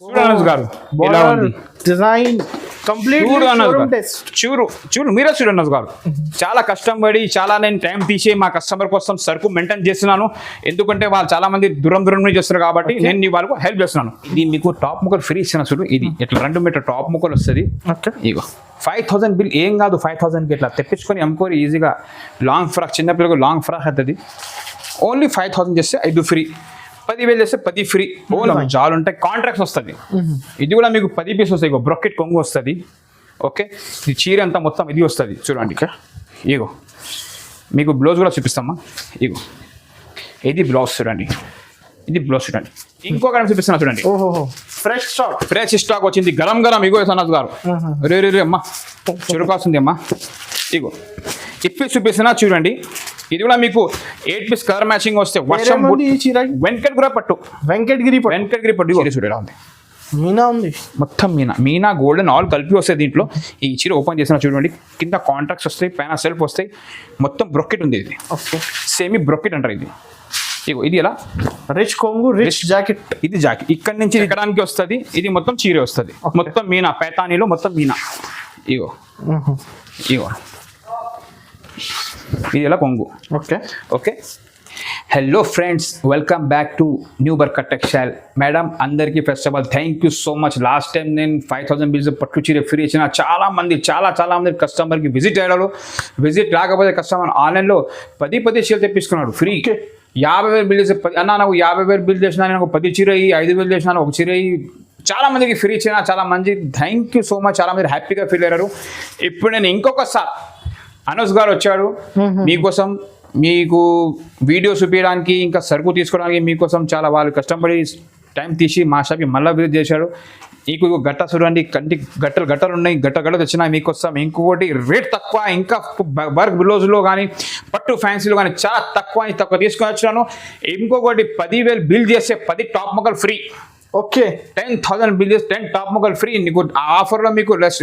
చూడండి గారు ఎలా ఉంది డిజైన్ కంప్లీట్ చూడు మీరే చూడండి గారు చాలా కష్టం పడి చాలా నేను టైం తీసి మా కస్టమర్ కోసం సరుకు మెయింటైన్ చేస్తున్నాను. ఎందుకంటే వాళ్ళు చాలా మంది దూరం నుంచి చేస్తున్నారు కాబట్టి నేను వాళ్ళకు హెల్ప్ చేస్తున్నాను. ఇది మీకు టాప్ ముక్కలు ఫ్రీ ఇచ్చిన చూడు, ఇది ఇట్లా 2 మీటర్ టాప్ ముక్కలు వస్తుంది. ఇగో 5000 బిల్ ఏం కాదు, 5000కి ఇట్లా తెప్పించుకొని అమ్ముకోరు ఈజీగా. లాంగ్ ఫ్రాక్ చిన్నపిల్లలకు లాంగ్ ఫ్రాక్ అవుతుంది. ఓన్లీ 5000 చేస్తే 5 ఫ్రీ, 10,000 చేస్తే 10 ఫ్రీ. ఓన్లీ జాలు ఉంటాయి, కాంట్రాక్ట్స్ వస్తుంది. ఇది కూడా మీకు 10 పీస్ వస్తాయి. ఇగో బ్రొకెట్ కొంగు వస్తుంది. ఓకే, ఇది చీర అంతా మొత్తం ఇది వస్తుంది చూడండి. ఇగో మీకు బ్లౌజ్ కూడా చూపిస్తామా. ఇగో ఇది బ్లౌజ్ చూడండి, ఇది బ్లౌజ్ చూడండి. ఇంకొక చూపిస్తున్నా చూడండి. ఫ్రెష్ స్టాక్ వచ్చింది, గరం గరం. ఇగో సనత్ గారు రే అమ్మా చురుకాస్తుంది అమ్మా. ఇగో ఇప్పి చూపిస్తున్నా చూడండి. ఇది కూడా మీకు 8 పీస్ కలర్ మ్యాచింగ్ వస్తే వర్షం వెంకటగిరి పట్టు చూడరా ఉంది. మీనా ఉంది, మొత్తం మీనా గోల్డెన్ ఆల్ కలిపి వస్తాయి దీంట్లో. ఈ చీర ఓపెన్ చేసిన చూడండి, కింద కాంట్రాక్ట్స్ వస్తాయి, పైన సెల్ఫ్ వస్తాయి, మొత్తం బ్రొకెట్ ఉంది. ఇది సెమీ బ్రొకెట్ అంటారు. ఇది ఇగో ఇది ఎలా రిచ్ కొంగు, రిచ్ జాకెట్. ఇది జాకెట్ ఇక్కడ నుంచి ఎక్కడానికి వస్తుంది. ఇది మొత్తం చీర వస్తుంది, మొత్తం మీనా పైతానీలో మొత్తం మీనా. ఇగో ఇగో ఇది ఎలా కొంగు. Okay hello friends, welcome back to new Barkat textile. Madam అందరికీ first of all thank you so much. Last time నేను 5000 బిల్స్ పట్టు చీర ఫ్రీ ఇచ్చిన. చాలా మంది కస్టమర్కి విజిట్ అయ్యారు. విజిట్ రాకపోతే కస్టమర్ ఆన్లైన్లో 10 చీరలు తెప్పించుకున్నాడు ఫ్రీ. 50,000 బిల్ చేసి అన్న నాకు 50,000 బిల్ చేసినా, నేను 10 చీర 5,000 చేసినా, 1 చీర. చాలా మందికి ఫ్రీ ఇచ్చిన. చాలా మంది థ్యాంక్ యూ సో మచ్. చాలా మంది హ్యాపీగా ఫీల్ అయ్యారు. ఇప్పుడు నేను ఇంకొకసారి అనూస్ గారు వచ్చాడు మీకోసం, మీకు వీడియో చూపించడానికి, ఇంకా సరుకు తీసుకోవడానికి మీకోసం చాలా వాళ్ళు కష్టపడి టైం తీసి మా షాప్కి మళ్ళీ విజిట్ చేశాడు. మీకు గట్ట చూడండి, గట్టలు ఉన్నాయి, గట్ట తెచ్చినా మీకోసం. ఇంకొకటి రేట్ తక్కువ, ఇంకా వర్క్ బ్లౌజ్లో కానీ పట్టు ఫ్యాన్సీలో కానీ చాలా తక్కువ తీసుకొని వచ్చినాను. ఇంకొకటి 10,000 బిల్ చేస్తే 10 టాప్ ముక్కలు ఫ్రీ. ఓకే 10,000 బిల్ చేసి 10 టాప్ ముక్కలు ఫ్రీ. నీకు ఆ ఆఫర్లో మీకు లెస్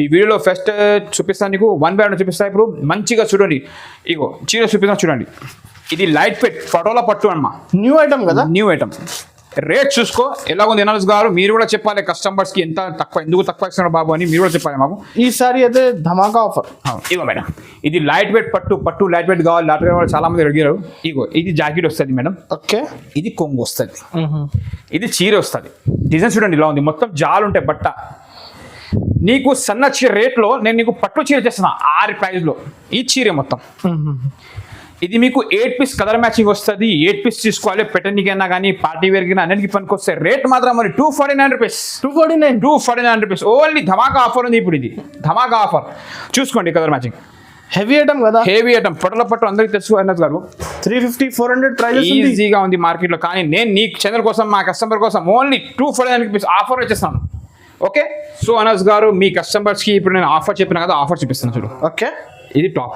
ఈ వీడియోలో ఫస్ట్ చూపిస్తాను, నీకు 1 బై 1 చూపిస్తాను. ఇప్పుడు మంచిగా చూడండి. ఇగో చీర చూపిస్తాను చూడండి. ఇది లైట్ ఫిట్ పటోలా పట్టు అమ్మా, న్యూ ఐటమ్ కదా. New item. రేట్ చూసుకో ఎలా ఉంది అనస్ గారు. మీరు కూడా చెప్పాలి కస్టమర్స్కి ఎంత తక్కువ, ఎందుకు తక్కువ ఇస్తున్నారు బాబు అని మీరు కూడా చెప్పాలి మాకు. ఈసారి అయితే ధమాకా ఆఫర్. ఇగో మేడం ఇది లైట్ వెయిట్ పట్టు లైట్ వెయిట్ కావాలి, లైట్ వెయిట్ కావాలి, చాలా మంది అడిగారు. ఇగో ఇది జాకెట్ వస్తుంది మేడం. ఓకే ఇది కొంగు వస్తుంది, ఇది చీర వస్తుంది. డిజైన్ చూడండి ఇలా ఉంది, మొత్తం జాలు ఉంటాయి బట్ట. నీకు సన్న చీర రేట్లో నేను నీకు పట్టు చీర చేస్తున్నా 6 ప్రైజ్లో. ఈ చీర మొత్తం ఇది మీకు 8 పీస్ కలర్ మ్యాచింగ్ వస్తుంది. 8 పీస్ తీసుకోవాలి, పెట్టడానికైనా కానీ పార్టీ వేర్కి అన్నిటికీ పనికి వస్తాయి. రేట్ మాత్రం మరి 249 రూపీస్. 249 rupees only. ధమాకా ఆఫర్ ఉంది ఇప్పుడు. ఇది ధమాకా ఆఫర్ చూసుకోండి. కలర్ మ్యాచింగ్ హెవీ ఐటమ్ కదా, హెవీ ఐటమ్. పొట్టల పట్టు అందరికి తెలుసు అన్నది గారు. 350-400 ప్రైస్ ఈజీగా ఉంది మార్కెట్లో. కానీ నేను నీ ఛానల్ కోసం, మా కస్టమర్ కోసం ఓన్లీ 249 రూపీస్ ఆఫర్ వచ్చేస్తాను. ఓకే సో అనస్ గారు మీ కస్టమర్స్కి ఇప్పుడు నేను ఆఫర్ చెప్పిన కదా, ఆఫర్ చూపిస్తాను చూడు. ఓకే ఇది టాప్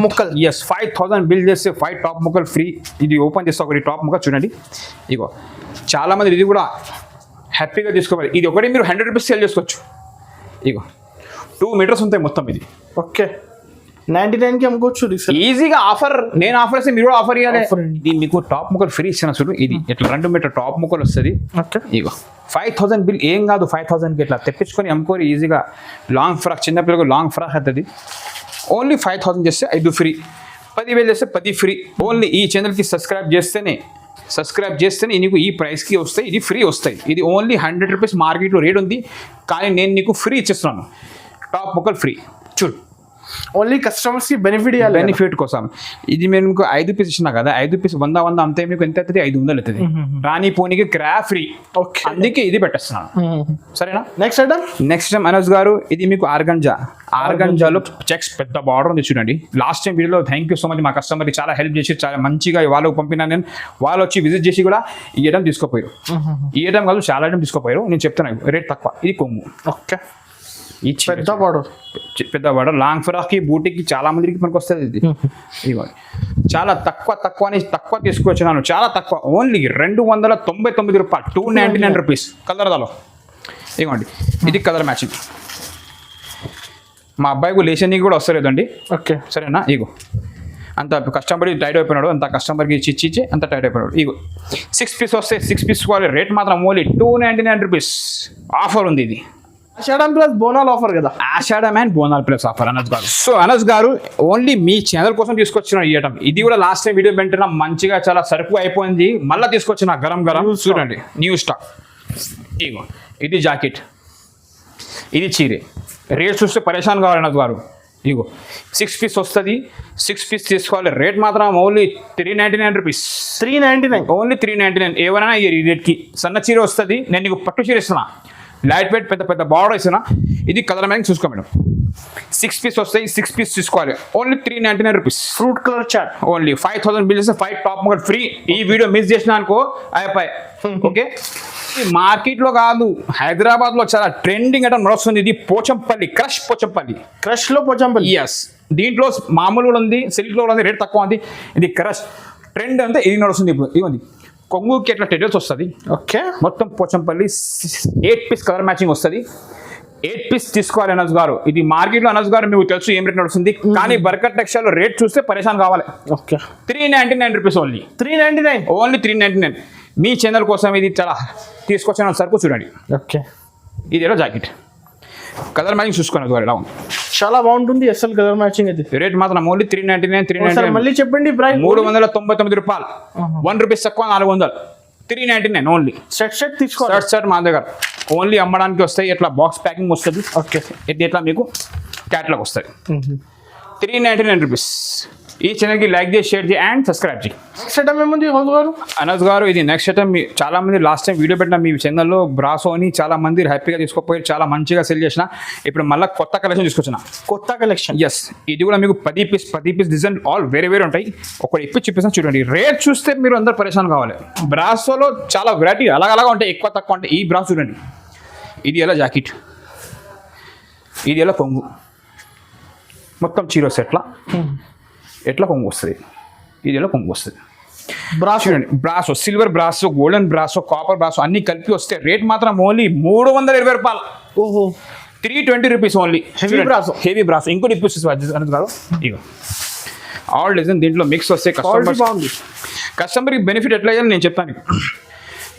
ముక్కలు. ఎస్ 5000 బిల్ చేస్తే 5 టాప్ ముక్కలు ఫ్రీ. ఇది ఓపెన్ చేస్తే ఒకటి టాప్ ముక్క చూడండి. ఇగో చాలా మంది ఇది కూడా హ్యాపీగా తీసుకోవాలి. ఇది ఒకటి మీరు 100 రూపీస్ సేల్ చేసుకోవచ్చు. ఇగో 2 మీటర్స్ ఉంటాయి మొత్తం. ఇది ఓకే 99కి అమ్ముకోవచ్చు ఈజీగా. ఆఫర్ నేను ఆఫర్ ఇస్తే మీరు కూడా ఆఫర్ ఇవ్వాలి. ఇది మీకు టాప్ ముక్కలు ఫ్రీ ఇచ్చిన చూడు. ఇది ఇట్లా 2 మీటర్ టాప్ ముక్కలు వస్తుంది. ఇగో 5000 బిల్ ఏం కాదు, 5000కి ఇట్లా తెప్పించుకొని అమ్ముకోరు ఈజీగా. లాంగ్ ఫ్రాక్ చిన్నపిల్లలకు లాంగ్ ఫ్రాక్ అవుతుంది. ఓన్లీ 5000 చేస్తే 5 ఫ్రీ, 10,000 చేస్తే 10 ఫ్రీ. ఓన్లీ ఈ ఛానల్కి సబ్స్క్రైబ్ చేస్తేనే నీకు ఈ ప్రైస్కి వస్తాయి, ఇది ఫ్రీ వస్తాయి. ఇది ఓన్లీ 100 రూపీస్ మార్కెట్లో రేట్ ఉంది, కానీ నేను నీకు ఫ్రీ ఇచ్చేస్తున్నాను. టాప్ ముక్కలు ఫ్రీ చూడు. ఓన్లీ కస్టమర్స్ కి బెనిఫిట్ కోసం. ఇది మేము మీకు 5 పీస్ ఇచ్చినా కదా, 5 పీస్ 100 అంతే మీకు ఎంత అవుతుంది? 500 అవుతుంది. రాని పోనీకి క్రా ఫ్రీ. అందుకే ఇది పెట్టేస్తున్నాను. సరేనా. నెక్స్ట్ టైం అనస్ గారు ఇది మీకు ఆర్గంజాలో చెక్స్ పెద్ద బార్డర్ ఉంది చూడండి. లాస్ట్ టైం వీడియోలో థ్యాంక్ యూ సో మచ్. మా కస్టమర్కి చాలా హెల్ప్ చేసి చాలా మంచిగా వాళ్ళకు పంపినా నేను. వాళ్ళు వచ్చి విజిట్ చేసి కూడా ఈ ఐటమ్ తీసుకోపోయారు. ఈ ఐటమ్ కాదు చాలా ఐటమ్ తీసుకోపోయారు. నేను చెప్తున్నాను రేట్ తక్కువ. ఇది కొంగు. ఓకే ఈ పెద్ద బార్డర్ లాంగ్ ఫ్రాక్కి బూటీకి చాలా మందికి మనకు వస్తుంది. ఇది ఇవ్వండి చాలా తక్కువ తీసుకొచ్చినాను. చాలా తక్కువ ఓన్లీ 299 రూపాయలు, 299 రూపీస్. కలర్ దాలో ఇవ్వండి. ఇది కలర్ మ్యాచింగ్. మా అబ్బాయికి లేచనీకి కూడా వస్తలేదండి. ఓకే సరేనా. ఇగో అంత కస్టమర్ టైట్ అయిపోయినాడు, అంత కస్టమర్కి ఇచ్చి అంత టైట్ అయిపోయినాడు. ఇగో 6 పీస్ వస్తే 6 పీస్ క్వాలిటీ రేట్ మాత్రం ఓన్లీ 299 రూపీస్ ఆఫర్ ఉంది. ఇది ఆషాఢం ప్లస్ బోనాల్ ఆఫర్ కదా. Ashadham and Bonal plus offer Anas గారు. సో అనస్ గారు ఓన్లీ మీ ఛానల్ కోసం తీసుకొచ్చిన ఇవ్వటం. ఇది కూడా లాస్ట్ టైం వీడియో పెట్టిన మంచిగా చాలా సరుకు అయిపోయింది, మళ్ళీ తీసుకొచ్చిన గరం చూడండి న్యూ స్టాక్. ఇగో ఇది జాకెట్, ఇది చీరే. రేట్ చూస్తే పరేషాన్ కావాలి అనస్ గారు. ఇగో 6 పీస్ వస్తుంది, 6 పీస్ తీసుకోవాలి. రేట్ మాత్రం ఓన్లీ 399 రూపీస్. 399 ఓన్లీ 399. ఏమైనా ఈ రేట్కి సన్న చీర వస్తుంది. నేను నీకు పట్టు చీర ఇస్తున్నా, లైట్ వెయిట్ పెద్ద పెద్ద బార్డర్ ఇస్తున్నా. ఇది కలర్ మ్యాచింగ్ చూసుకో మేడం. 6 పీస్ వస్తాయి, 6 పీస్ తీసుకోవాలి. Only 399 rupees. Fruit colour chart only 5000 bill చేస్తే 5 టాప్ మోడల్ ఫ్రీ. ఈ వీడియో మిస్ చేసిన అనుకో అయిపోయి. ఓకే, ఈ మార్కెట్లో కాదు, హైదరాబాద్లో చాలా ట్రెండింగ్ అంటే నడుస్తుంది. ఇది పోచంపల్లి క్రష్, పోచంపల్లి క్రష్లో పోచంపల్లి. ఎస్, దీంట్లో మామూలు కూడా ఉంది, సిల్క్లో కూడా ఉంది, రేట్ తక్కువ ఉంది. ఇది క్రష్ ట్రెండ్ అంటే ఇది నడుస్తుంది ఇప్పుడు. ఇవ్వండి కొంగుకి ఎట్లా టెటల్స్ వస్తుంది. ఓకే, మొత్తం పోచంపల్లి 8 పీస్ కలర్ మ్యాచింగ్ వస్తుంది. 8 పీస్ తీసుకోవాలి అనస్ గారు. ఇది మార్కెట్లో అనస్ గారు మీకు తెలుసు ఏం రేట్ నడుస్తుంది, కానీ బర్కట్ టెక్స్టైల్ రేట్ చూస్తే పరేషాన్ కావాలి. Okay, 399 rupees only. 399 ఓన్లీ 399. మీ ఛానల్ కోసం ఇది చాలా తీసుకొచ్చిన సరుకు చూడండి. ఓకే, ఇది ఎలా జాకెట్ కలర్ మ్యాచింగ్ చూసుకోండి ఎలా ఉంది. చాలా బాగుంటుంది అసలు కలర్ మ్యాచింగ్ అది. రేట్ మాత్రం ఓన్లీ 399. ఒకసారి 399 మళ్ళీ చెప్పండి ప్రైస్. 399 రూపాయలు. 1 రూపీస్ తక్కువ 400. 399 ఓన్లీ. సెట్ తీసుకోవాలి. షర్ట్ మా దగ్గర ఓన్లీ అమ్మడానికి వస్తాయి. ఇట్లా బాక్స్ ప్యాకింగ్ వస్తుంది. ఓకే, ఇది ఎట్లా మీకు క్యాట్లాగ్ వస్తుంది. 399 రూపీస్. ఈ ఛానల్కి లైక్ చేసి, షేర్ చేయి అండ్ సబ్స్క్రైబ్ చేయి. సెట్ ఏముంది గారు? అనస్ గారు ఇది నెక్స్ట్ ఐటమ్. చాలా మంది లాస్ట్ టైం వీడియో పెట్టిన మీ ఛానల్లో బ్రాసో అని చాలా మంది హ్యాపీగా తీసుకోపోయి చాలా మంచిగా సెల్ చేసిన. ఇప్పుడు మళ్ళీ కొత్త కలెక్షన్ తీసుకొచ్చిన. కొత్త కలెక్షన్. ఎస్, ఇది కూడా మీకు 10 పీస్ డిజైన్ ఆల్ వేరే వేరే ఉంటాయి. ఒకటి ఇప్పి చూపిస్తాను చూడండి. రేట్ చూస్తే మీరు అందరు పరేషాన్ కావాలి. బ్రాసోలో చాలా వెరైటీ అలాగా ఉంటాయి, ఎక్కువ తక్కువ ఉంటాయి. ఈ బ్రాస్ చూడండి. ఇది ఎలా జాకెట్, ఇది ఎలా కొంగు, మొత్తం చీర సెట్లా ఎట్లా కొంగు వస్తుంది. ఇది ఎలా కొంగు వస్తుంది. బ్రాస్ చూడండి, brasso silver brasso, golden brasso, copper brasso అన్ని కలిపి వస్తే రేట్ మాత్రం ఓన్లీ 320 రూపాయలు. ఓహో, 320 rupees only. Heavy brasso. Heavy brasso ఇంకోటి ఇప్పిస్తుంది కాదు. ఇగో ఆల్ డిజైన్ దీంట్లో మిక్స్ వస్తే కస్టమర్కి బెనిఫిట్ ఎట్లా అయ్యాలి నేను చెప్తాను.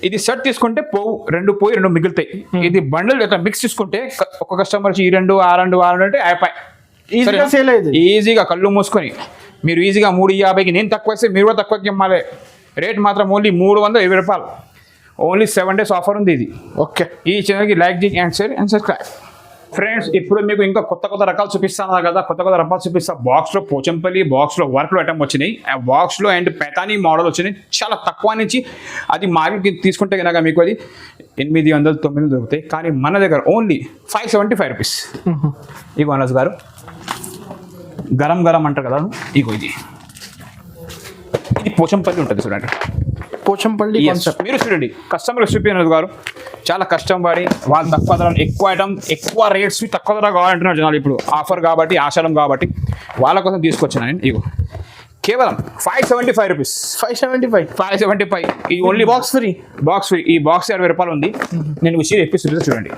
ఇది సెట్ తీసుకుంటే పోయి 2 మిగులుతాయి. ఇది బండిల్ ఇట్లా మిక్స్ తీసుకుంటే ఒక కస్టమర్కి ఈ 2 ఆ 2 అంటే అయిపోయి ఈజీగా సేల్ అయ్యేది. ఈజీగా కళ్ళు మూసుకొని మీరు ఈజీగా 350కి నేను తక్కువ వేస్తే మీరు కూడా తక్కువకి ఇవ్వాలి. రేట్ మాత్రం ఓన్లీ 320 రూపాయలు. ఓన్లీ 7 days ఆఫర్ ఉంది ఇది. ఓకే, ఈ ఛానల్కి లైక్ చేయండి and share and subscribe. Friends ఇప్పుడు మీకు ఇంకా కొత్త రకాలు చూపిస్తాను కదా. కొత్త రకాలు చూపిస్తా. బాక్స్లో పోచంపల్లి, బాక్స్లో వర్క్లో ఐటమ్ వచ్చినాయి. ఆ బాక్స్లో అండ్ పెతానీ మోడల్ వచ్చినాయి. చాలా తక్కువ నుంచి అది మార్కెట్కి తీసుకుంటే కనుక మీకు అది 800, 900 దొరుకుతాయి. కానీ మన దగ్గర ఓన్లీ 575 రూపీస్. ఇగో అనస్ గారు గరం అంటారు కదా. ఇగో ఇది పోచంపల్లి ఉంటుంది చూడండి. పోచంపల్లి కాన్సెప్ట్. మీరు చూడండి కస్టమర్ చూపించారు గారు చాలా కష్టం పడి వాళ్ళు తక్కువ ధర, ఎక్కువ ఐటమ్, ఎక్కువ రేట్స్, తక్కువ ధర కావాలంటున్నారు జనాలు. ఇప్పుడు ఆఫర్ కాబట్టి, ఆషాఢం కాబట్టి వాళ్ళ కోసం తీసుకొచ్చిన నేను. ఇగో కేవలం 575 రూపీస్. 575. ఈ ఓన్లీ బాక్స్ ఫ్రీ. ఈ బాక్స్ 60 రూపాయలు ఉంది. నేను చీర ఎప్పిస్తుంది చూడండి.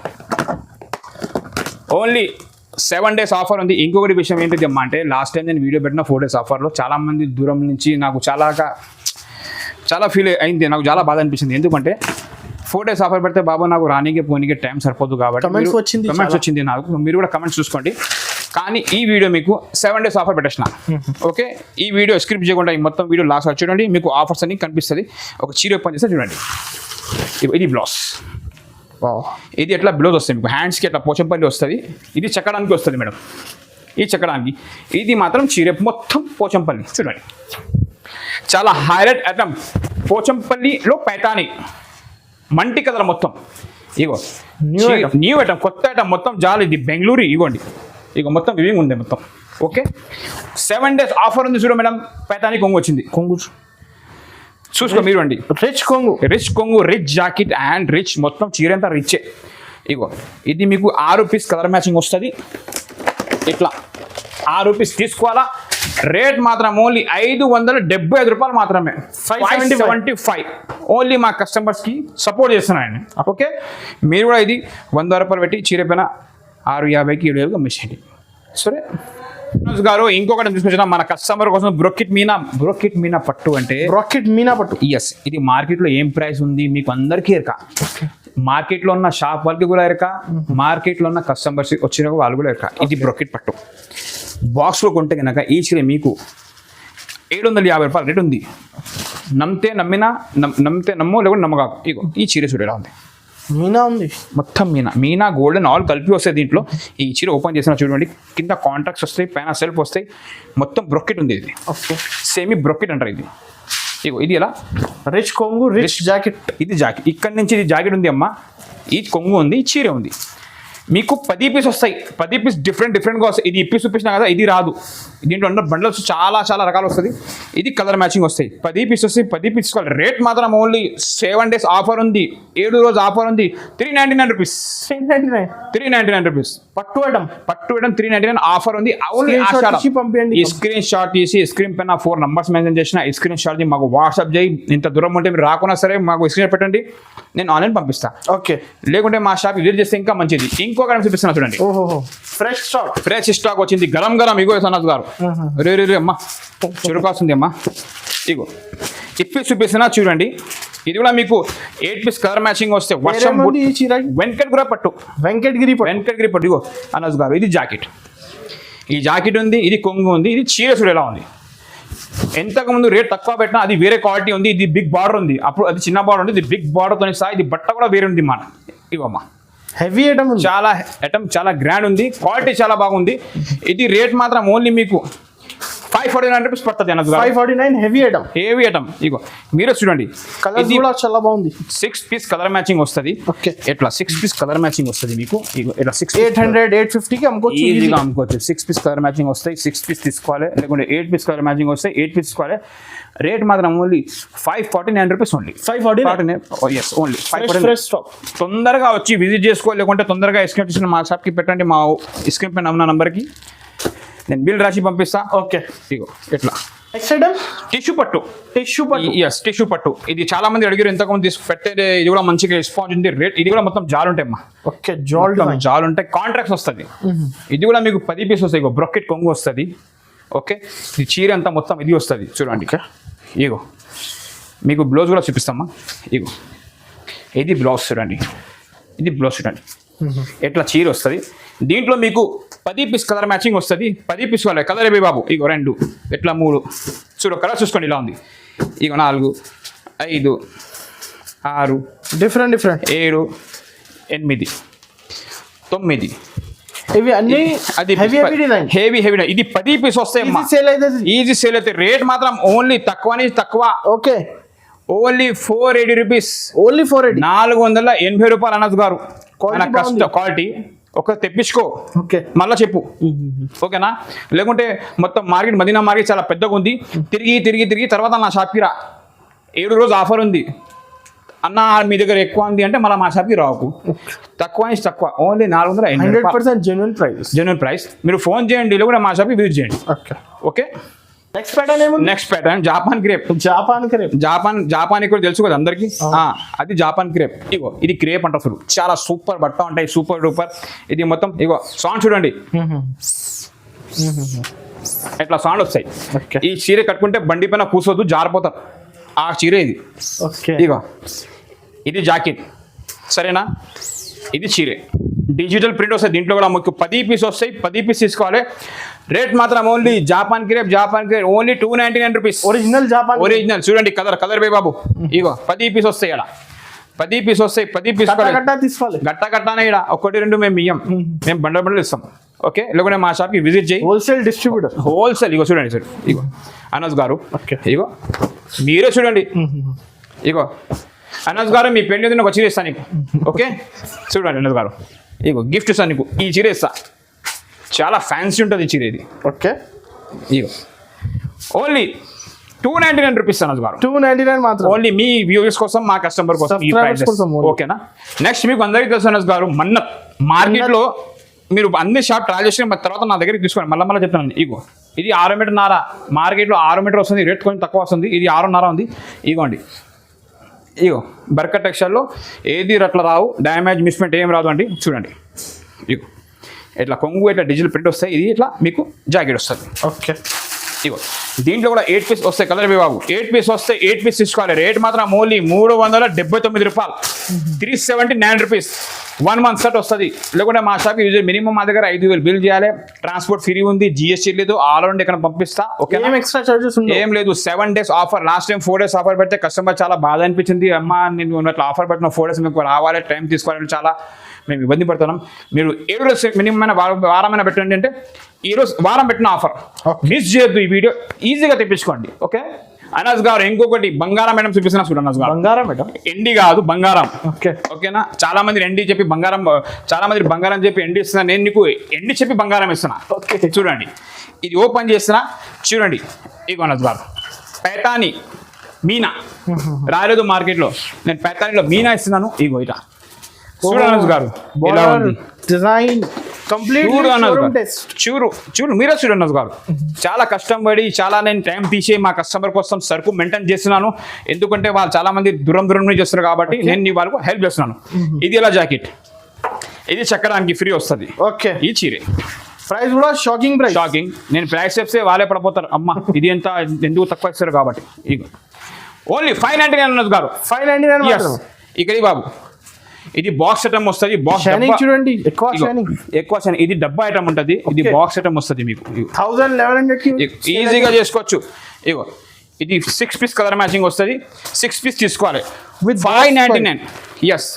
ఓన్లీ 7 days ఆఫర్ ఉంది. ఇంకొకటి విషయం ఏంటి అమ్మా అంటే లాస్ట్ టైం నేను వీడియో పెట్టిన 4 days ఆఫర్లో చాలా మంది దూరం నుంచి నాకు చాలా ఫీల్ అయింది. నాకు చాలా బాధ అనిపించింది. ఎందుకంటే 4 days ఆఫర్ పెడితే బాబా నాకు రానీకి పోనీకి టైం సరిపోదు కాబట్టి కమెంట్స్ వచ్చింది నాకు. మీరు కూడా కమెంట్స్ చూసుకోండి. కానీ ఈ వీడియో మీకు 7 days ఆఫర్ పెట్టేసిన. ఓకే, ఈ వీడియో స్క్రిప్ట్ చేయకుండా ఈ మొత్తం వీడియో లాస్ట్ చూడండి. మీకు ఆఫర్స్ అన్ని కనిపిస్తుంది. ఒక చీర ఓపెన్ చేస్తే చూడండి. ఇది బ్లౌజ్. ఇది ఎట్లా బ్లౌజ్ వస్తుంది మీకు హ్యాండ్స్కి ఎట్లా పోచంపల్లి వస్తుంది. ఇది చెక్కడానికి వస్తుంది మేడం. ఈ చెక్కడానికి ఇది మాత్రం చీర మొత్తం పోచంపల్లి చూడండి. చాలా హైలైట్ ఐటమ్. పోచంపల్లిలో పైతాని మంటి కలర్ మొత్తం. ఇగో న్యూ ఐటమ్, కొత్త ఐటమ్ మొత్తం జాలి. ఇది బెంగళూరు. ఇగోండి ఇగో మొత్తం వివింగ్ ఉంది మొత్తం. ఓకే, 7 days ఆఫర్ ఉంది చూడ మేడం. పైతాని కొంగు వచ్చింది. కొంగు చూసుకో మీరు అండి. రిచ్ కొంగు, రిచ్ జాకెట్ అండ్ రిచ్ మొత్తం చీర అంతా రిచ్. ఇగో ఇది మీకు 6 పీస్ కలర్ మ్యాచింగ్ వస్తుంది. ఇట్లా 6 పీస్ తీసుకోవాలా. రేట్ మాత్రం ఓన్లీ 575 రూపాయలు మాత్రమే. 575 ఓన్లీ మా కస్టమర్స్కి సపోర్ట్ చేస్తున్నాయండి. ఓకే, మీరు కూడా ఇది 100 రూపాయలు పెట్టి చీర పైన 650కి 7,000 అమ్మేసేయండి. సరే, మనోజ్ గారు ఇంకొకటి తీసుకొచ్చిన మన కస్టమర్ కోసం బ్రోకెట్ మీనా పట్టు అంటే రాకెట్ మీనా పట్టు. ఎస్, ఇది మార్కెట్లో ఏం ప్రైస్ ఉంది మీకు అందరికీ ఎరక. మార్కెట్లో ఉన్న షాప్ వాళ్ళకి కూడా ఎరక, మార్కెట్లో ఉన్న కస్టమర్స్ వచ్చిన వాళ్ళు కూడా ఎరక. ఇది బ్రోకెట్ పట్టు. బాక్స్లో కొంటే కనుక ఈ చీర మీకు 750 రూపాయలు రేట్ ఉంది. నమ్మితే నమ్మో లేకుంటే నమ్మకాకు. ఇగో ఈ చీర చూడ ఎలా ఉంది, మీనా ఉంది, మొత్తం మీనా గోల్డెన్ ఆల్ కలిపి వస్తాయి దీంట్లో. ఈ చీర ఓపెన్ చేసిన చూడండి, కింద కాంట్రాక్ట్స్ వస్తాయి, పైన సెల్ఫ్ వస్తాయి, మొత్తం బ్రొకెట్ ఉంది. ఇది ఓకే, సెమీ బ్రొకెట్ అంటారు ఇది. ఇగో ఇది ఎలా రిచ్ కొంగు, రిచ్ జాకెట్. ఇది జాకెట్, ఇక్కడ నుంచి ఇది జాకెట్ ఉంది అమ్మ, ఈ కొంగు ఉంది, ఈ చీర ఉంది. మీకు 10 పీస్ వస్తాయి, 10 పీస్ డిఫరెంట్గా వస్తాయి. ఇది ఇప్పి చూపించినా కదా, ఇది రాదు. దీంట్లో ఉన్న బండల్స్ చాలా రకాలు వస్తుంది. ఇది కలర్ మ్యాచింగ్ వస్తాయి. 10 పీస్ వస్తాయి, 10 పీస్ తీసుకోవాలి. రేట్ మాత్రం ఓన్లీ 7 days ఆఫర్ ఉంది, 7 రోజు ఆఫర్ ఉంది. 399 రూపీస్, 399 రూపీస్. పట్టు ఐటమ్ 399 ఆఫర్ ఉంది. ఓన్లీ పంపించండి. ఈ స్క్రీన్ షాట్ తీసి స్క్రీన్ పైన 4 numbers మెన్షన్ చేసిన ఈ స్క్రీన్ షాట్ మాకు వాట్సాప్ చేయి. ఇంత దూరం ఉంటే మీరు రాకున్నా సరే మాకు స్క్రీన్ పెట్టండి, నేను ఆన్లైన్ పంపిస్తా. ఓకే, లేకుంటే మా షాప్ విజిట్ చేస్తే ఇంకా మంచిది. ఇంకొక చూపిస్తున్నా చూడండి, ఓహో ఫ్రెష్ స్టాక్ వచ్చింది, గరం ఇగో సనత్ గారు. రే అమ్మా, చురుకాస్తుంది అమ్మా. ఇగో ఇప్పి చూపిస్తున్నా చూడండి. ఇది కూడా మీకు 8 పీస్ కలర్ మ్యాచింగ్ వస్తే వర్షం వెంకటగిరి పట్టు. ఇగో అనస్ గారు, ఇది జాకెట్, ఈ జాకెట్ ఉంది, ఇది కొంగు ఉంది, ఇది చీర చూడు ఎలా ఉంది. ఎంతకుముందు రేట్ తక్కువ పెట్టినా అది వేరే క్వాలిటీ ఉంది. ఇది బిగ్ బార్డర్ ఉంది, అప్పుడు అది చిన్న బార్డర్ ఉంది. ఇది బిగ్ బార్డర్తో సహా ఇది బట్ట కూడా వేరే ఉంది మన. ఇవమ్మా హెవీ ఐటమ్, చాలా గ్రాండ్ ఉంది, క్వాలిటీ చాలా బాగుంది. ఇది రేట్ మాత్రం ఓన్లీ మీకు 549 రూపీస్ పడుతుంది అన్నది. 549 హెవీ ఐటమ్. ఇగో మీరే చూడండి, కలర్ కూడా చాలా బాగుంది. 6 పీస్ కలర్ మ్యాచింగ్ వస్తుంది. ఓకే, ఎట్లా 6 పీస్ కలర్ మ్యాచింగ్ వస్తుంది మీకు. ఇగో ఇట్లా 800-850 కి అమ్ముకోవచ్చు, ఈజీగా అమ్ముకోవచ్చు. 6 పీస్ కలర్ మ్యాచింగ్ వస్తాయి, 6 పీస్ తీసుకోవాలి. లేకుంటే 8 పీస్ కలర్ మ్యాచింగ్ వస్తాయి, 8 పీస్ తీసుకోవాలి. రేట్ మాత్రం ఓన్లీ 549 రూపీస్ ఓన్లీ. 549 ఓన్లీ 549. తొందరగా వచ్చి విజిట్ చేసుకోవాలి, లేకుంటే తొందరగా స్క్రీన్ తీసుకుని మా షాప్కి పెట్టండి. మా స్క్రీన్ పైన ఉన్న నంబర్కి నేను బిల్ రాసి పంపిస్తా. ఓకే, ఇగో ఎట్లా టిష్యూ పట్టు. టిష్యూ పట్టు ఇది చాలా మంది అడిగారు, ఎంతమంది పెట్టే. ఇది కూడా మంచిగా రెస్పాన్స్ ఉంది. రేట్ ఇది కూడా మొత్తం జాలు ఉంటాయి అమ్మా. ఓకే, జాలు ఉంటాయి, కాంట్రాక్ట్స్ వస్తుంది. ఇది కూడా మీకు 10 పీస్ వస్తాయి. ఇగో బ్రొకెట్ కొంగు వస్తుంది. ఓకే, ఇది చీర అంతా మొత్తం ఇది వస్తుంది చూడండి. ఇగో మీకు బ్లౌజ్ కూడా చూపిస్తామా. ఇగో ఇది బ్లౌజ్ చూడండి, ఇది బ్లౌజ్ చూడండి ఎట్లా చీర వస్తుంది. దీంట్లో మీకు 10 పీస్ కలర్ మ్యాచింగ్ వస్తుంది. 10 పీస్ వాళ్ళే కలర్ ఏ బాబు. ఇగో 2 ఎట్లా 3 చూడు, కలర్ చూసుకోండి ఇలా ఉంది. ఇగో 4 5 6 డిఫరెంట్ 7 8 9 ఇవి అన్ని అది హెవీ. ఇది 10 పీస్ వస్తాయి. ఈజీ సేల్ అయితే. రేట్ మాత్రం ఓన్లీ తక్కువ. Okay, only 480 rupees. 480 రూపాయలు అనస్ గారు. క్వాలిటీ ఒక తెప్పించుకో, మళ్ళా చెప్పు, ఓకేనా? లేకుంటే మొత్తం మార్కెట్, మదీనా మార్కెట్ చాలా పెద్దగా ఉంది. తిరిగి తర్వాత నా షాప్కి రా. 7 రోజు ఆఫర్ ఉంది అన్న, మీ దగ్గర ఎక్కువ ఉంది అంటే మళ్ళీ మా షాప్కి రాకు. తక్కువ ఓన్లీ 480. Genuine price. మీరు ఫోన్ చేయండి, లేకుంటే మా షాప్కి విజిట్ చేయండి. Okay, next pattern Japan crepe. Japan కూడా తెలుసు కదా అందరికి. అది జాపాన్ క్రేప్. ఇగో ఇది క్రేప్ అంటారు అసలు. చాలా సూపర్ బట్ట ఉంటాయి, సూపర్ డూపర్. ఇది మొత్తం ఇగో సౌండ్ చూడండి, ఎట్లా సౌండ్ వస్తాయి. ఈ చీర కట్టుకుంటే బండి పైన కూర్చోద్దు, జారిపోతారు. ఆ చీర ఇది. ఇగో ఇది జాకెట్, సరేనా? ఇది చీరే, డిజిటల్ ప్రింట్ వస్తాయి. దీంట్లో కూడా మీకు 10 పీస్ వస్తాయి. 10 పీస్ తీసుకోవాలి. రేట్ మాత్రం only Japan crepe only 299 rupees. Original చూడండి, కలర్ బే బాబు. ఇగో 10 పీస్ వస్తాయి. ఇక్కడ 10 పీస్ వస్తాయి. 10 పీస్ తీసుకోవాలి. గట్టానే ఇక్కడ 1 2 మేము ఇయ్యం, మేము బండలు ఇస్తాం. ఓకే, లేకుంటే మా షాప్కి విజిట్ చేయి. Wholesale distributor. ఇగో చూడండి ఇగో అనస్ గారు. ఇగో మీరే చూడండి. ఇగో అనస్ గారు, మీ పెళ్లి ఒక చీర ఇస్తాను నీకు. ఓకే, చూడండి అనస్ గారు, ఇగో గిఫ్ట్ ఇస్తాను నీకు. ఈ చీర ఇస్తా, చాలా ఫ్యాన్సీ ఉంటుంది ఈ చీర ఇది. ఓకే, ఇగో ఓన్లీ 299 రూపీస్ అనస్ గారు. 299 మాత్రం. ఓన్లీ మీ వ్యూవర్స్ కోసం, మా కస్టమర్ కోసం ఈ ప్రైస్. ఓకేనా? నెక్స్ట్ మీకు అందరికీ తెలుసు అనస్ గారు, మన్నత్ మార్కెట్లో మీరు అన్ని షాప్ ట్రై చేసిన తర్వాత నా దగ్గరికి తీసుకోండి. మళ్ళీ చెప్తాను. ఇగో ఇది 6 మీటర్ నార. మార్కెట్లో 6 మీటర్ వస్తుంది, రేట్ కొంచెం తక్కువ వస్తుంది. ఇది 6.5 ఉంది. ఇగోండి, ఇగో బర్కట్ టెక్స్చర్లో ఏది అట్లా రావు, డ్యామేజ్ మిస్మెంట్ ఏం రాదు అండి. చూడండి, ఇగో ఇట్లా కొంగు ఇట్లా డిజిటల్ ప్రింట్ వస్తాయి. ఇది ఇట్లా మీకు జాకెట్ వస్తుంది. ఓకే. ఇగో దీంట్లో కూడా 8 పీస్ వస్తాయి. కలర్ బాబు 8 పీస్ వస్తాయి. 8 పీస్ తీసుకోవాలి. రేట్ మాత్రం ఓన్లీ 379 రూపాయలు, 379 రూపీస్. 1 month సెట్ వస్తుంది. లేకుంటే మా షాప్ యూజర్ మినిమం మా దగ్గర 5,000 బిల్ చేయాలి. ట్రాన్స్పోర్ట్ ఫ్రీ ఉంది, జిఎస్టీ లేదు, ఆల్ అరౌండ్ ఇక్కడ పంపిస్తా. ఓకే, ఏం ఎక్స్ట్రా చార్జెస్ ఉంది? ఏం లేదు. 7 days offer. Last time 4 days offer పెడితే కస్టమర్ చాలా బాధ అనిపించింది. అమ్మా నేను అట్లా ఆఫర్ పెట్టిన 4 days మీకు రావాలి, టైం తీసుకోవాలని చాలా మేము ఇబ్బంది పడుతున్నాం. మీరు 7 days మినిమం వారమైనా పెట్టండి. అంటే ఈరోజు వారం పెట్టిన ఆఫర్ మిస్ చేయొద్దు. ఈ వీడియో ఈజీగా తెప్పించుకోండి. ఓకే అనస్ గారు, ఇంకొకటి బంగారం మేడం చూపిస్తున్నా చూడండి. అనస్ గారు బంగారం మేడం, ఎండి కాదు బంగారం. ఓకే ఓకేనా, చాలా మంది ఎండి చెప్పి బంగారం, చాలా మంది బంగారం చెప్పి ఎండి ఇస్తున్నా. నేను నీకు ఎండి చెప్పి బంగారం ఇస్తున్నా. ఓకే చూడండి, ఇది ఓపెన్ చేస్తున్నా చూడండి. ఇగో అనస్ గారు పైతాని మీనా రాలేదు మార్కెట్లో, నేను పైతానిలో మీనా ఇస్తున్నాను. ఇగో ఇట్లా చూడండి అనస్ గారు ఎలా ఉంది డిజైన్ కంప్లీట్. చూడు మీరే చూడండి అనస్ గారు. చాలా కష్టం పడి చాలా నేను టైం తీసి మా కస్టమర్ కోసం సరుకు మెయింటైన్ చేస్తున్నాను. ఎందుకంటే వాళ్ళు చాలా మంది దూరం నుంచి చేస్తారు కాబట్టి నేను వాళ్ళకు హెల్ప్ చేస్తున్నాను. ఇది ఎలా జాకెట్, ఇది చెక్కడానికి ఫ్రీ వస్తుంది. ఓకే, ఈ చీరే ప్రైస్ కూడా షాకింగ్ ప్రైస్. షాకింగ్. నేను ప్రైస్ చెప్తే వాళ్ళే పడిపోతారు. అమ్మ ఇది ఎంత ఎందుకు తక్కువ ఇస్తారు కాబట్టి. ఇగో ఓన్లీ 599 అనస్ గారు. 599 ఇక్కడ బాబు ఇది బాక్స్ ఐటమ్ వస్తుంది. బాక్స్ చూడండి, ఎక్కువ షైనింగ్. ఇది డబ్బా ఐటమ్ ఉంటుంది. ఇది బాక్స్ ఐటమ్ వస్తుంది మీకు. 1100 ఈజీగా చేసుకోవచ్చు. ఇగో ఇది 6 పీస్ కలర్ మ్యాచింగ్ వస్తుంది. 6 పీస్ తీసుకోవాలి With 599. ఎస్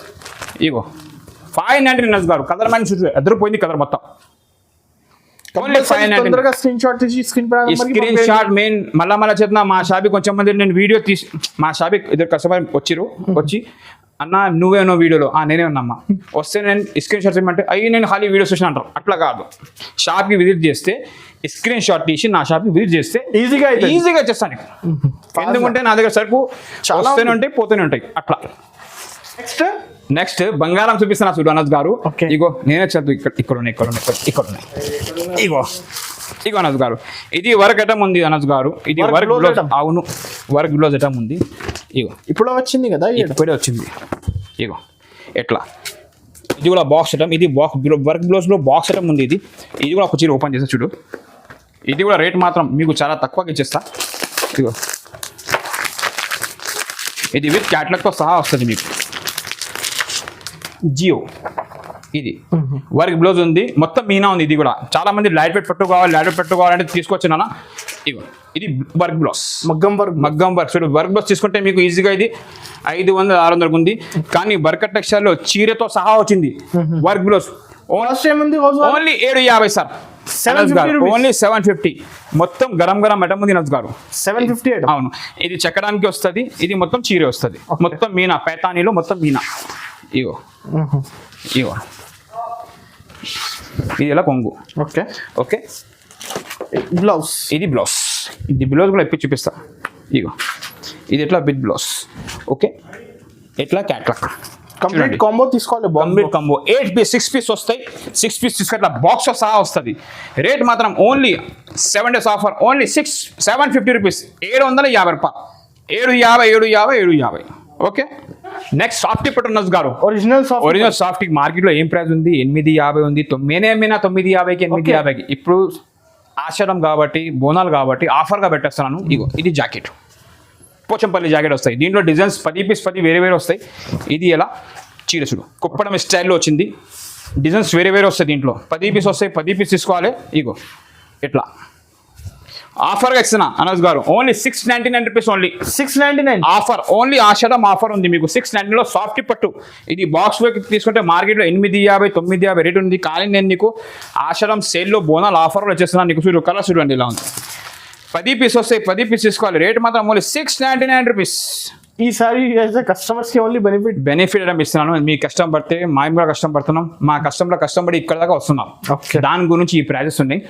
ఇగో 599 గారు. కలర్ మ్యాచింగ్ చూసి ఎదురుపోయింది కలర్ మొత్తం. ఓన్లీ 599. స్క్రీన్ షాట్ తీసి స్క్రీన్ షాట్ మెయిన్ మళ్ళా చెప్తున్నా. మా షాపి కొంచెం మంది నేను వీడియో తీసి మా షాపి ఇద్దరు కస్టమర్ వచ్చి అన్న నువ్వేనో వీడియోలో నేనే ఉన్నామ్మా వస్తే నేను స్క్రీన్ షాట్ ఇవ్వమంటే అయ్యి నేను ఖాళీ వీడియోస్ చూసిన అంటారు. అట్లా కాదు, షాప్కి విజిట్ చేస్తే స్క్రీన్ షాట్ తీసి నా షాప్కి విజిట్ చేస్తే ఈజీగా చేస్తాను. ఎందుకంటే నా దగ్గర సరుకు వస్తూనే ఉంటాయి పోతూనే ఉంటాయి. అట్లా నెక్స్ట్ బంగారం చూపిస్తున్నా చూడు అనస్ గారు. ఇగో నేనే చదువు ఇక్కడ ఉన్నాయి. ఇగో అనస్ గారు ఇది వర్క్ ఐటమ్ ఉంది అనస్ గారు. ఇది వర్క్ బ్లౌజ్. అవును, వర్క్ బ్లౌజ్ ఐటమ్ ఉంది. ఇగో ఇప్పుడు వచ్చింది కదా, ఇప్పుడే వచ్చింది. ఇగో ఎట్లా ఇది కూడా బాక్స్ ఐటమ్. ఇది వర్క్ బ్లౌజ్లో బాక్స్ ఐటమ్ ఉంది. ఇది కూడా ఒక చీర ఓపెన్ చేస్తా చూడు. ఇది కూడా రేట్ మాత్రం మీకు చాలా తక్కువగా ఇచ్చేస్తా. ఇగో ఇది విత్ క్యాట్లాగ్తో సహా వస్తుంది మీకు. జియో ఇది వర్క్ బ్లౌజ్ ఉంది. మొత్తం మీనా ఉంది. ఇది కూడా చాలా మంది లైట్ వెయిట్ పెట్టుకోవాలంటే తీసుకొచ్చిన. ఇగో ఇది వర్క్ బ్లౌజ్, మగ్గం వర్క్. చూడు వర్క్ బ్లౌజ్ తీసుకుంటే మీకు ఈజీగా ఇది 500-600 ఉంది. కానీ వర్కర్ టెక్స్టైల్లో చీరతో సహా వచ్చింది work blouse. Only 750 sir. Only 750. మొత్తం గరం ఐటమ్ ఉంది నజ్ గారు. 750. అవును, ఇది చెక్కడానికి వస్తుంది. ఇది మొత్తం చీర వస్తుంది. మొత్తం మీనా పైతానీలో మొత్తం మీనా. ఇగో ఇది ఎలా కొంగు. Okay blouse. ఇది బ్లౌజ్ కూడా ఎప్పి చూపిస్తా. ఇగో ఇది ఎట్లా బిగ్ బ్లౌజ్. ఓకే ఎట్లా క్యాట్లాగ్ కంప్లీట్ కాంబో తీసుకోవాలి. కంప్లీట్ కాంబో 8 పీస్ 6 పీస్ వస్తాయి. 6 పీస్ తీసుకుంటే బాక్స్ సహా వస్తుంది. రేట్ మాత్రం only 7 days offer. Only 750 rupees. 750 రూపాయలు. 750. ఓకే నెక్స్ట్ సాఫ్ట్ పట్టున్నస్ గారు. ఒరిజినల్ సాఫ్ట్ మార్కెట్లో ఏం ప్రైస్ ఉంది? 850 ఉంది. 950కి 850కి. ఇప్పుడు ఆషాఢం కాబట్టి బోనాలు కాబట్టి ఆఫర్గా పెట్టేస్తున్నాను. ఇగో ఇది జాకెట్, పోచంపల్లి జాకెట్ వస్తాయి. దీంట్లో డిజైన్స్ 10 పీస్ 10 వేరే వస్తాయి. ఇది ఎలా చీర చూడు కుప్పడం స్టైల్లో వచ్చింది. డిజైన్స్ వేరే వస్తాయి. దీంట్లో 10 పీస్ వస్తాయి. 10 పీస్ తీసుకోవాలి. ఇగో ఎట్లా ఆఫర్గా ఇస్తున్నా అనస్ గారు. Only 699 rupees. Only 699 offer. Only Ashadham offer ఉంది మీకు. 690లో సాఫ్ట్ పట్టు. ఇది బాక్స్ తీసుకుంటే మార్కెట్లో 850-950 రేట్ ఉంది. కానీ నేను నీకు ఆషాఢం సేల్లో బోనాలు ఆఫర్లో వచ్చేస్తున్నాను. నీకు చూడు కలర్ చూడండి ఇలా ఉంది. 10 పీస్ వస్తాయి. 10 పీస్ తీసుకోవాలి. రేట్ మాత్రం ఓన్లీ 699 రూపీస్. ఈసారి కస్టమర్స్ కి ఓన్లీ బెనిఫిట్ అని ఇస్తున్నాను. మీ కష్టం పడితే మేము కూడా కష్టం పడుతున్నాం. మా కష్టపడి ఇక్కడ దాకా వస్తున్నాం. దాని గురించి ఈ ప్రైజెస్ ఉన్నాయి.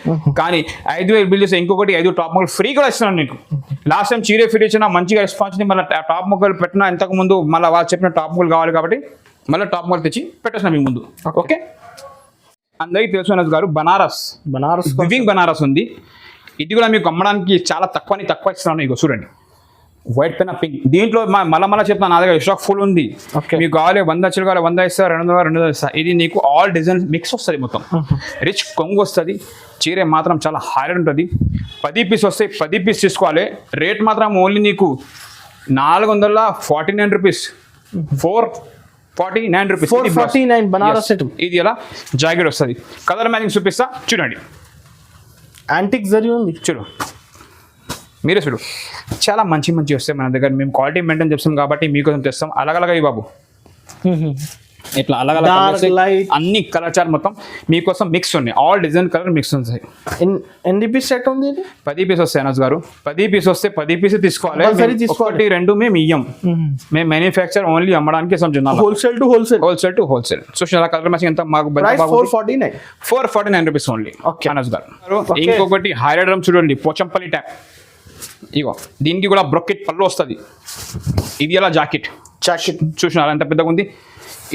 కానీ 5,000 బిల్ చేస్తే ఇంకొకటి 5 టాప్ మొక్కలు ఫ్రీ కూడా ఇస్తున్నాను నీకు. లాస్ట్ టైం చీరే ఫ్రీ ఇచ్చిన మంచిగా రెస్పాన్స్ మళ్ళీ టాప్ మొక్కలు పెట్టినా ఇంతకు ముందు మళ్ళీ వాళ్ళు చెప్పిన టాప్ మొక్కలు కావాలి కాబట్టి మళ్ళీ టాప్ మొక్కలు తెచ్చి పెట్టేసిన మీ ముందు. ఓకే అందరికీ తెలుసు అనస్ గారు బనారస్ వివింగ్ బనారస్ ఉంది. ఇది కూడా మీకు అమ్మడానికి చాలా తక్కువ ఇస్తున్నాను. ఇగో చూడండి వైట్ పెన్ పింక్ దీంట్లో మళ్ళీ చెప్తాను నా దగ్గర స్టాక్ ఫుల్ ఉంది. Okay. మీకు కావాలి 100 అచ్చులు కావాలి 100 ఇస్తా 200 ఇస్తా. ఇది నీకు ఆల్ డిజైన్ మిక్స్ వస్తుంది మొత్తం. రిచ్ కొంగు వస్తుంది. చీర మాత్రం చాలా హైలైట్ ఉంటుంది. 10 పీస్ వస్తాయి. 10 పీస్ తీసుకోవాలి. రేట్ మాత్రం ఓన్లీ నీకు 449 రూపీస్. 449 రూపీస్. 449 బనారస్ సెట్. ఇది ఎలా జాకెట్ వస్తుంది. కలర్ మ్యాచింగ్ చూపిస్తా చూడండి. యాంటిక్ జరీ ఉంది. చూడు మీరే చూడు చాలా మంచి వస్తాయి మన దగ్గర. మేము క్వాలిటీ మెయింటైన్ చేస్తాం కాబట్టి మీకోసం తెస్తాం. అలగలగా ఈ బాబు ఇట్లా అలగల light. అన్ని కలర్ చార్ట్ మొత్తం మీకోసం మిక్స్ ఉన్నాయి. ఆల్ డిజైన్ కలర్ మిక్స్ ఉంటాయి. ఎన్ని పీస్ సెట్ ఉంది ఇది? 10 పీస్ వస్తాయి అనస్ గారు. 10 పీస్ వస్తే 10 పీస్ తీసుకోవాలి. Compulsory తీసుకోవాలి. 1 2 మేము ఇయ్యం. మేము మ్యానుఫ్యాక్చర్ ఓన్లీ అమ్మడానికి సంచున్నాం. Wholesale to wholesale. చూసారా కలర్ మ్యాచింగ్ ఎంత మాకు price 449. 449 rupees only. Okay. Anas గారు ఇంకొకటి హైలైట్ డ్రమ్ చూడండి. పోచంపల్లి ట్యాప్. ఇగో దీనికి కూడా బ్రొకెట్ పళ్ళు వస్తుంది. ఇది ఎలా జాకెట్ చూసినారా ఎంత పెద్దగా ఉంది.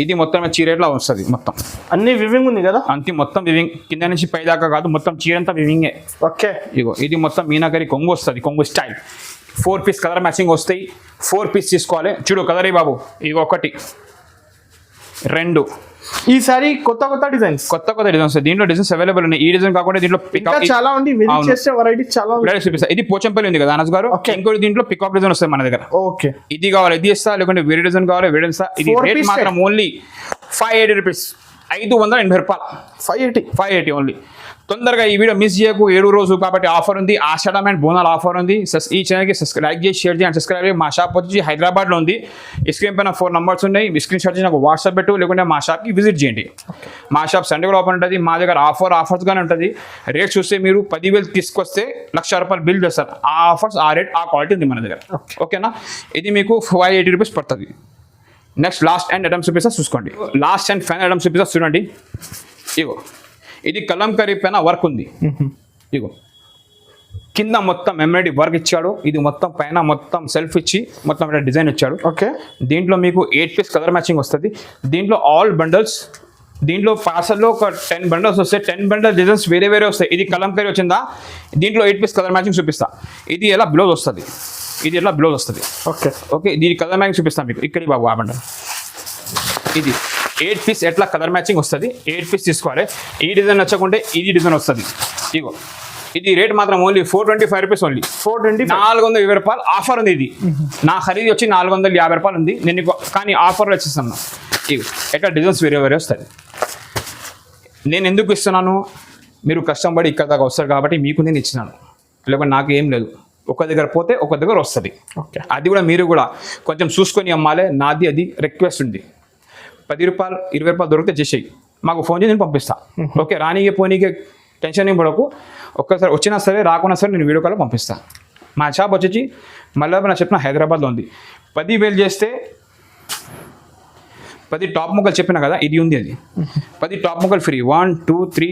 ఇది మొత్తం చీరేట్లా వస్తుంది. మొత్తం అన్ని వివింగ్ ఉంది కదా. అంతే మొత్తం వివింగ్ కింద నుంచి పై దాకా కాదు మొత్తం చీర అంతా వివింగే. ఓకే. ఇగో ఇది మొత్తం మీనాకరి కొంగు వస్తుంది. కొంగు స్టైల్ 4 పీస్ కలర్ మ్యాచింగ్ వస్తాయి. 4 పీస్ తీసుకోవాలి. చూడు కలర్ ఈ బాబు. ఇగో 1 2 ఈసారి కొత్త డిజైన్స్ దీంట్లో డిజైన్స్ అవైలబుల్ ఉన్నాయి. ఈ డిజైన్ కాకుండా దీంట్లో చాలా ఉంది. విజిట్ చేసే వెరైటీ చాలా చూపిస్తా. ఇది పోచంపల్లి ఉంది కదా అనస్ గారు. ఇంకోటి దీంట్లో పికప్ డిజైన్ వస్తాయి మన దగ్గర. ఓకే. ఇది కావాలి ఇది ఇస్తా, లేకుంటే వేరే డిజైన్ కావాలి వేరే ఇస్తా. ఇది రేట్ మాత్రం ఓన్లీ 580 రూపీస్. 580 రూపాయలు. 580 ఓన్లీ. తొందరగా ఈ వీడియో మిస్ చేయకు. 7 రోజు కాబట్టి ఆఫర్ ఉంది. ఆషాఢం అండ్ బోనాల్ ఆఫర్ ఉంది. ఈ ఛానల్కి లైక్ చేసి షేర్ చేయండి సబ్స్క్రైబ్ చేయండి. మా షాప్ వచ్చి హైదరాబాద్లో ఉంది. స్క్రీన్ పైన 4 నంబర్స్ ఉన్నాయి. స్క్రీన్ షాట్ చేసి నాకు వాట్సాప్ పెట్టు, లేకుంటే మా షాప్కి విజిట్ చేయండి. మా షాప్ సండే కూడా ఓపెన్ ఉంటుంది. మా దగ్గర ఆఫర్స్గానే ఉంటుంది. రేట్ చూస్తే మీరు 10,000 తీసుకొస్తే ₹1,00,000 బిల్ చేస్తారు. ఆ ఆఫర్స్ ఆ రేట్ ఆ క్వాలిటీ ఉంది మన దగ్గర. ఓకేనా. ఇది మీకు 580 రూపీస్ పడుతుంది. నెక్స్ట్ లాస్ట్ అండ్ ఐటమ్స్ చూపిస్తా చూసుకోండి. లాస్ట్ అండ్ ఫైనల్ ఐటమ్స్ చూపిస్తా చూడండి. ఇగో ఇది కలంకరీ పైన వర్క్ ఉంది. ఇగో కింద మొత్తం ఎంబ్రాయిడరీ వర్క్ ఇచ్చాడు. ఇది మొత్తం పైన మొత్తం సెల్ఫ్ ఇచ్చి మొత్తం డిజైన్ ఇచ్చాడు. ఓకే. దీంట్లో మీకు 8 పీస్ కలర్ మ్యాచింగ్ వస్తుంది. దీంట్లో ఆల్ బండల్స్. దీంట్లో పార్సల్లో ఒక 10 బండల్స్ వస్తాయి. 10 బండల్ డిజైన్స్ వేరే వస్తాయి. ఇది కలంకరీ వచ్చిందా. దీంట్లో 8 పీస్ కలర్ మ్యాచింగ్ చూపిస్తా. ఇది ఎలా బ్లౌజ్ వస్తుంది. ఓకే. దీని కలర్ మ్యాచింగ్ చూపిస్తాను మీకు. ఇక్కడ బాబు ఆ బండల్ ఇది 8 పీస్ ఎట్లా కలర్ మ్యాచింగ్ వస్తుంది. 8 పీస్ తీసుకోవాలి. ఈ డిజైన్ నచ్చకుంటే ఇది డిజైన్ వస్తుంది. ఇగో ఇది రేట్ మాత్రం ఓన్లీ 425 రూపీస్ ఓన్లీ. 420 రూపాయలు ఆఫర్ ఉంది. ఇది నా ఖరీదు వచ్చి 450 రూపాయలు ఉంది. నేను కానీ ఆఫర్లో వచ్చేస్తాను. ఇగో ఎట్లా డిజైన్స్ వేరే వస్తుంది. నేను ఎందుకు ఇస్తున్నాను, మీరు కష్టం పడి ఇక్కడ దాకా వస్తారు కాబట్టి మీకు నేను ఇచ్చినాను. లేకపోతే నాకు ఏం లేదు. ఒక దగ్గర పోతే ఒక దగ్గర వస్తుంది. ఓకే. అది కూడా మీరు కూడా కొంచెం చూసుకొని అమ్మాలి. నాది అది రిక్వెస్ట్ ఉంది. 10 రూపాయలు 20 రూపాయలు దొరికితే చేసేయి. మాకు ఫోన్ చేసి నేను పంపిస్తా. ఓకే. రానీకే పోనీకే టెన్షన్ ఏం పడకు. ఒక్కసారి వచ్చినా సరే రాకున్నా సరే నేను వీడియో కాల్ పంపిస్తా. మా షాప్ వచ్చేసి మళ్ళీ నా చెప్పిన హైదరాబాద్లో ఉంది. 10,000 చేస్తే 10 టాప్ ముక్కలు చెప్పినా కదా, ఇది ఉంది. అది 10 టాప్ ముక్కలు ఫ్రీ. 1 2 3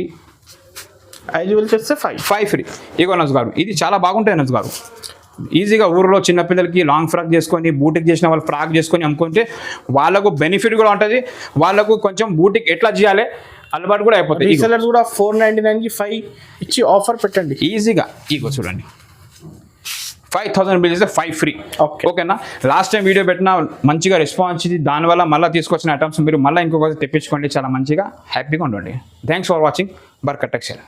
5 చేస్తే 5 ఫ్రీ. ఇగో నజ్ గారు ఇది చాలా బాగుంటాయి నజ్ గారు. ఈజీగా ఊరిలో చిన్నపిల్లలకి లాంగ్ ఫ్రాక్ చేసుకొని బూటిక్ చేసిన వాళ్ళు ఫ్రాక్ చేసుకొని అమ్ముకుంటే వాళ్ళకు బెనిఫిట్ కూడా ఉంటుంది. వాళ్ళకు కొంచెం బూటిక్ ఎట్లా చేయాలి అలవాటు కూడా అయిపోతుంది. రీసెలర్స్ కూడా 499కి 5 ఇచ్చి ఆఫర్ పెట్టండి ఈజీగా. ఇగో చూడండి 5,000 బిల్ చేస్తే 5 ఫ్రీ. ఓకేనా. లాస్ట్ టైం వీడియో పెట్టినా మంచిగా రెస్పాన్స్ ఇది. దానివల్ల మళ్ళీ తీసుకొచ్చిన ఐటమ్స్ మీరు మళ్ళీ ఇంకొకటి తెప్పించుకోండి. చాలా మంచిగా హ్యాపీగా ఉండండి. Thanks for watching Barkat textile.